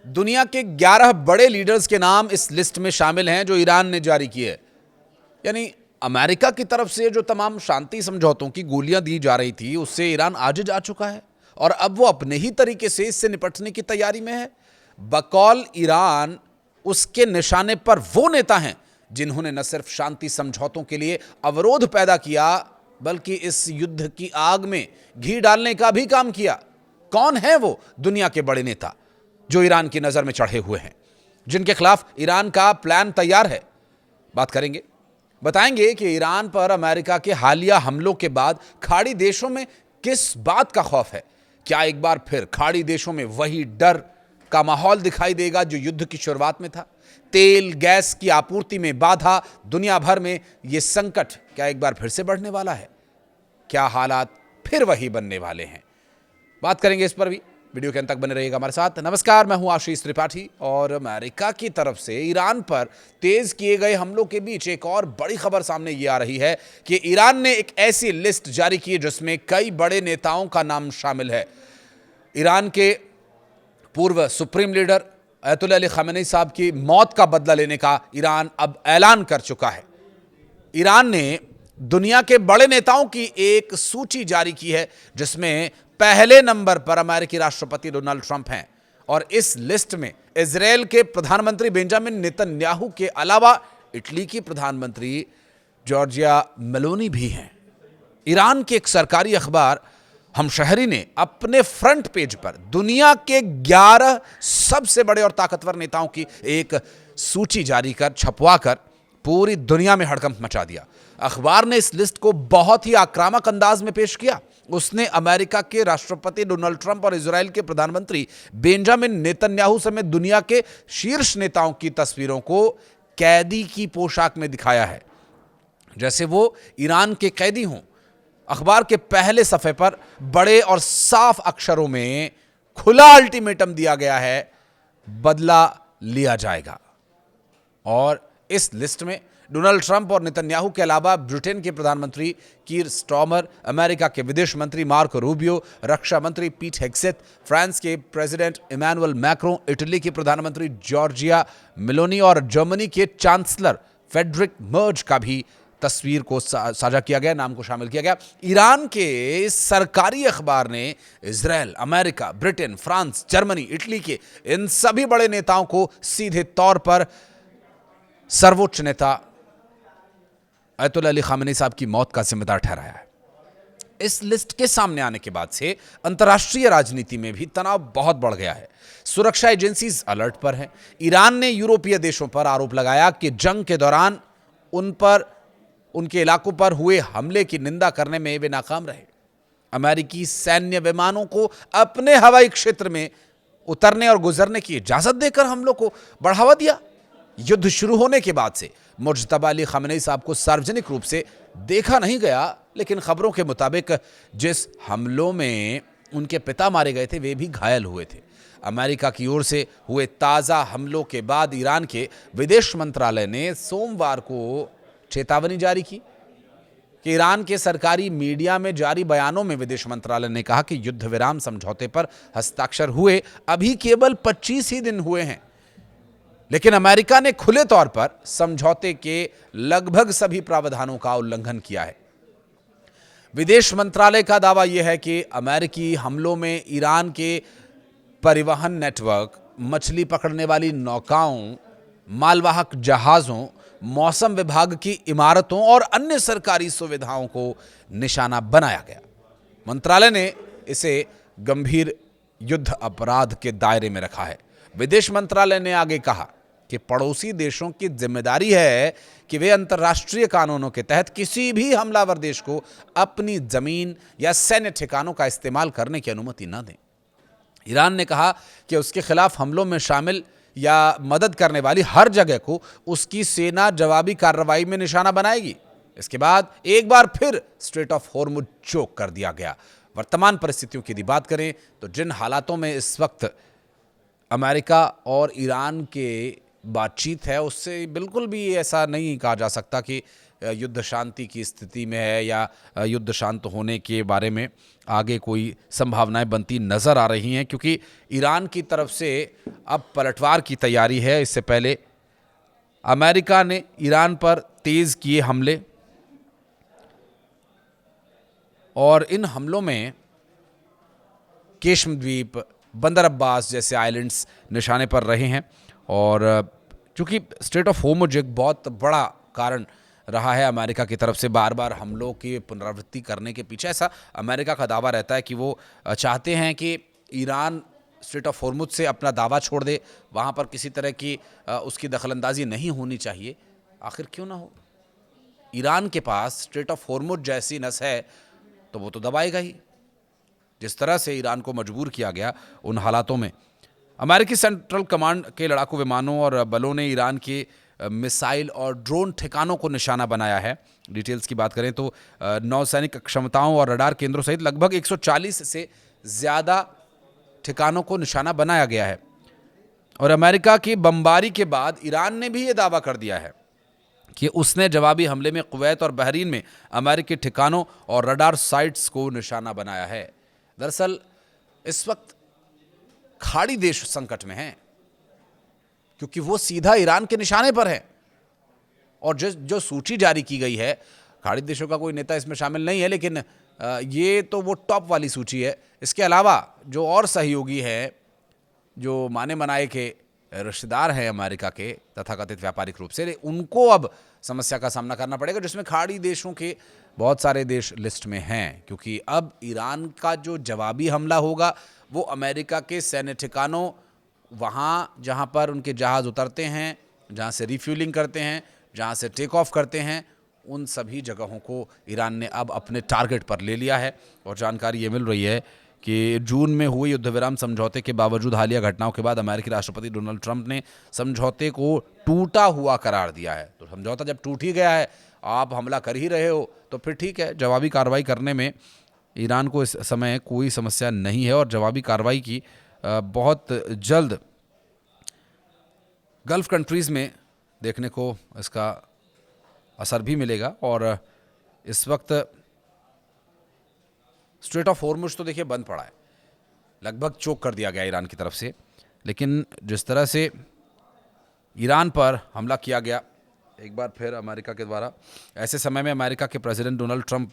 दुनिया के 11 बड़े लीडर्स के नाम इस लिस्ट में शामिल हैं जो ईरान ने जारी किए। यानी अमेरिका की तरफ से जो तमाम शांति समझौतों की गोलियां दी जा रही थी, उससे ईरान आज जा चुका है और अब वो अपने ही तरीके से इससे निपटने की तैयारी में है। बकौल ईरान, उसके निशाने पर वो नेता हैं जिन्होंने न सिर्फ शांति समझौतों के लिए अवरोध पैदा किया, बल्कि इस युद्ध की आग में घी डालने का भी काम किया। कौन है वो दुनिया के बड़े नेता जो ईरान की नजर में चढ़े हुए हैं, जिनके खिलाफ ईरान का प्लान तैयार है? बात करेंगे, बताएंगे कि ईरान पर अमेरिका के हालिया हमलों के बाद खाड़ी देशों में किस बात का खौफ है। क्या एक बार फिर खाड़ी देशों में वही डर का माहौल दिखाई देगा जो युद्ध की शुरुआत में था? तेल गैस की आपूर्ति में बाधा, दुनिया भर में यह संकट क्या एक बार फिर से बढ़ने वाला है? क्या हालात फिर वही बनने वाले हैं? बात करेंगे इस पर भी। वीडियो के अंत तक बने रहिएगा हमारे साथ। नमस्कार, मैं हूं आशीष त्रिपाठी और अमेरिका की तरफ से ईरान पर तेज किए गए हमलों के बीच एक और बड़ी खबर सामने ये आ रही है कि ईरान ने एक ऐसी लिस्ट जारी की जिसमें कई बड़े नेताओं का नाम शामिल है। ईरान के पूर्व supreme leader Ayatollah Ali Khamenei साहब की मौत का बदला लेने का ईरान अब ऐलान कर चुका है। ईरान ने दुनिया के बड़े नेताओं की एक सूची जारी की है जिसमें पहले नंबर पर अमेरिकी राष्ट्रपति डोनाल्ड ट्रंप हैं और इस लिस्ट में इजरायल के प्रधानमंत्री बेंजामिन नेतन्याहू के अलावा इटली की प्रधानमंत्री जॉर्जिया मेलोनी भी हैं। ईरान के एक सरकारी अखबार हमशहरी ने अपने फ्रंट पेज पर दुनिया के 11 सबसे बड़े और ताकतवर नेताओं की एक सूची जारी कर छपवाकर पूरी दुनिया में हड़कंप मचा दिया। अखबार ने इस लिस्ट को बहुत ही आक्रामक अंदाज में पेश किया। उसने अमेरिका के राष्ट्रपति डोनाल्ड ट्रंप और इजरायल के प्रधानमंत्री बेंजामिन नेतन्याहू समेत दुनिया के शीर्ष नेताओं की तस्वीरों को कैदी की पोशाक में दिखाया है, जैसे वो ईरान के कैदी हों। अखबार के पहले सफे पर बड़े और साफ अक्षरों में खुला अल्टीमेटम दिया गया है, बदला लिया जाएगा। और इस लिस्ट में डोनाल्ड ट्रंप और नेतन्याहू के अलावा ब्रिटेन के प्रधानमंत्री कीर स्टारमर, अमेरिका के विदेश मंत्री मार्को रूबियो, रक्षा मंत्री पीट हेग्सेथ, फ्रांस के प्रेसिडेंट इमैनुअल मैक्रों, इटली की प्रधानमंत्री जॉर्जिया मेलोनी और जर्मनी के चांसलर फ्रेडरिक मर्ज का भी तस्वीर को साझा किया गया, नाम को शामिल किया गया। ईरान के सरकारी अखबार ने Israel, America, Britain, France, Germany, Italy के इन सभी बड़े नेताओं को सीधे तौर पर सर्वोच्च नेता अयतुल्लाह अली खामेनी साहब की मौत का जिम्मेदार ठहराया है। इस लिस्ट के सामने आने के बाद से अंतर्राष्ट्रीय राजनीति में भी तनाव बहुत बढ़ गया है। सुरक्षा एजेंसीज अलर्ट पर हैं। ईरान ने यूरोपीय देशों पर आरोप लगाया कि जंग के दौरान उन पर, उनके इलाकों पर हुए हमले की निंदा करने में वे नाकाम रहे। अमेरिकी सैन्य विमानों को अपने हवाई क्षेत्र में उतरने और गुजरने की इजाजत देकर हमलों को बढ़ावा दिया। युद्ध शुरू होने के बाद से मुज्तबा अली खामेनी साहब को सार्वजनिक रूप से देखा नहीं गया, लेकिन खबरों के मुताबिक जिस हमलों में उनके पिता मारे गए थे वे भी घायल हुए थे। अमेरिका की ओर से हुए ताज़ा हमलों के बाद ईरान के विदेश मंत्रालय ने सोमवार को चेतावनी जारी की कि ईरान के सरकारी मीडिया में जारी बयानों में विदेश मंत्रालय ने कहा कि युद्ध विराम समझौते पर हस्ताक्षर हुए अभी केवल 25 ही दिन हुए हैं, लेकिन अमेरिका ने खुले तौर पर समझौते के लगभग सभी प्रावधानों का उल्लंघन किया है। विदेश मंत्रालय का दावा यह है कि अमेरिकी हमलों में ईरान के परिवहन नेटवर्क, मछली पकड़ने वाली नौकाओं, मालवाहक जहाज़ों, मौसम विभाग की इमारतों और अन्य सरकारी सुविधाओं को निशाना बनाया गया। मंत्रालय ने इसे गंभीर युद्ध अपराध के दायरे में रखा है। विदेश मंत्रालय ने आगे कहा कि पड़ोसी देशों की जिम्मेदारी है कि वे अंतर्राष्ट्रीय कानूनों के तहत किसी भी हमलावर देश को अपनी जमीन या सैन्य ठिकानों का इस्तेमाल करने की अनुमति न दें। ईरान ने कहा कि उसके खिलाफ हमलों में शामिल या मदद करने वाली हर जगह को उसकी सेना जवाबी कार्रवाई में निशाना बनाएगी। इसके बाद एक बार फिर स्ट्रेट ऑफ हॉर्मुज चोक कर दिया गया। वर्तमान परिस्थितियों की यदि बात करें तो जिन हालातों में इस वक्त अमेरिका और ईरान के बातचीत है, उससे बिल्कुल भी ऐसा नहीं कहा जा सकता कि युद्ध शांति की स्थिति में है या युद्ध शांत होने के बारे में आगे कोई संभावनाएं बनती नज़र आ रही हैं, क्योंकि ईरान की तरफ से अब पलटवार की तैयारी है। इससे पहले अमेरिका ने ईरान पर तेज़ किए हमले और इन हमलों में केशम द्वीप, बंदर अब्बास जैसे आइलैंड्स निशाने पर रहे हैं। और चूंकि स्ट्रेट ऑफ होर्मुज एक बहुत बड़ा कारण रहा है अमेरिका की तरफ से बार बार हमलों की पुनरावृत्ति करने के पीछे, ऐसा अमेरिका का दावा रहता है कि वो चाहते हैं कि ईरान स्ट्रेट ऑफ होर्मुज से अपना दावा छोड़ दे, वहाँ पर किसी तरह की उसकी दखलंदाजी नहीं होनी चाहिए। आखिर क्यों ना हो, ईरान के पास स्ट्रेट ऑफ होर्मुज जैसी नस है तो वो तो दबाएगा ही। जिस तरह से ईरान को मजबूर किया गया उन हालातों में अमेरिकी सेंट्रल कमांड के लड़ाकू विमानों और बलों ने ईरान के मिसाइल और ड्रोन ठिकानों को निशाना बनाया है। डिटेल्स की बात करें तो नौसैनिक क्षमताओं और रडार केंद्रों सहित लगभग 140 से ज़्यादा ठिकानों को निशाना बनाया गया है। और अमेरिका की बमबारी के बाद ईरान ने भी ये दावा कर दिया है कि उसने जवाबी हमले में कुवैत और बहरीन में अमेरिकी ठिकानों और रडार साइट्स को निशाना बनाया है। दरअसल इस वक्त खाड़ी देश संकट में हैं, क्योंकि वो सीधा ईरान के निशाने पर है। और जो सूची जारी की गई है, खाड़ी देशों का कोई नेता इसमें शामिल नहीं है, लेकिन ये तो वो टॉप वाली सूची है। इसके अलावा जो और सहयोगी हैं, जो माने मनाए के रिश्तेदार हैं अमेरिका के तथाकथित व्यापारिक रूप से, उनको अब समस्या का सामना करना पड़ेगा, जिसमें खाड़ी देशों के बहुत सारे देश लिस्ट में हैं। क्योंकि अब ईरान का जो जवाबी हमला होगा वो अमेरिका के सैन्य ठिकानों, वहाँ जहाँ पर उनके जहाज़ उतरते हैं, जहाँ से रिफ्यूलिंग करते हैं, जहाँ से टेक ऑफ करते हैं, उन सभी जगहों को ईरान ने अब अपने टारगेट पर ले लिया है। और जानकारी ये मिल रही है कि जून में हुए युद्ध विराम समझौते के बावजूद हालिया घटनाओं के बाद अमेरिकी राष्ट्रपति डोनाल्ड ट्रंप ने समझौते को टूटा हुआ करार दिया है। तो समझौता जब टूट ही गया है, आप हमला कर ही रहे हो, तो फिर ठीक है, जवाबी कार्रवाई करने में ईरान को इस समय कोई समस्या नहीं है। और जवाबी कार्रवाई की बहुत जल्द गल्फ कंट्रीज़ में देखने को इसका असर भी मिलेगा। और इस वक्त स्ट्रेट ऑफ होर्मुज तो देखिए बंद पड़ा है, लगभग चोक कर दिया गया ईरान की तरफ से। लेकिन जिस तरह से ईरान पर हमला किया गया एक बार फिर अमेरिका के द्वारा, ऐसे समय में अमेरिका के प्रेसिडेंट डोनाल्ड ट्रंप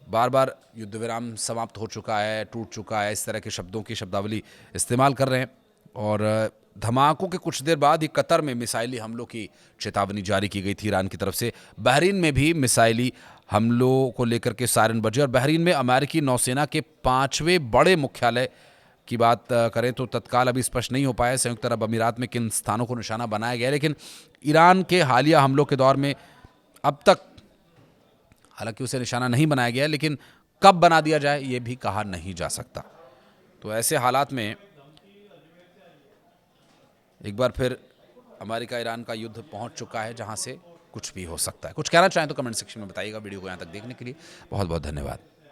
बार बार युद्ध विराम समाप्त हो चुका है, टूट चुका है, इस तरह के शब्दों की शब्दावली इस्तेमाल कर रहे हैं। और धमाकों के कुछ देर बाद ही कतर में मिसाइली हमलों की चेतावनी जारी की गई थी ईरान की तरफ से। बहरीन में भी मिसाइली हमलों को लेकर के सायरन बजे। और बहरीन में अमेरिकी नौसेना के 5वें बड़े मुख्यालय की बात करें तो तत्काल अभी स्पष्ट नहीं हो पाया संयुक्त अरब अमीरात में किन स्थानों को निशाना बनाया गया। लेकिन ईरान के हालिया हमलों के दौर में अब तक हालांकि उसे निशाना नहीं बनाया गया, लेकिन कब बना दिया जाए ये भी कहा नहीं जा सकता। तो ऐसे हालात में एक बार फिर अमेरिका ईरान का युद्ध पहुंच चुका है जहां से कुछ भी हो सकता है। कुछ कहना चाहें तो कमेंट सेक्शन में बताइएगा। वीडियो को यहां तक देखने के लिए बहुत बहुत धन्यवाद।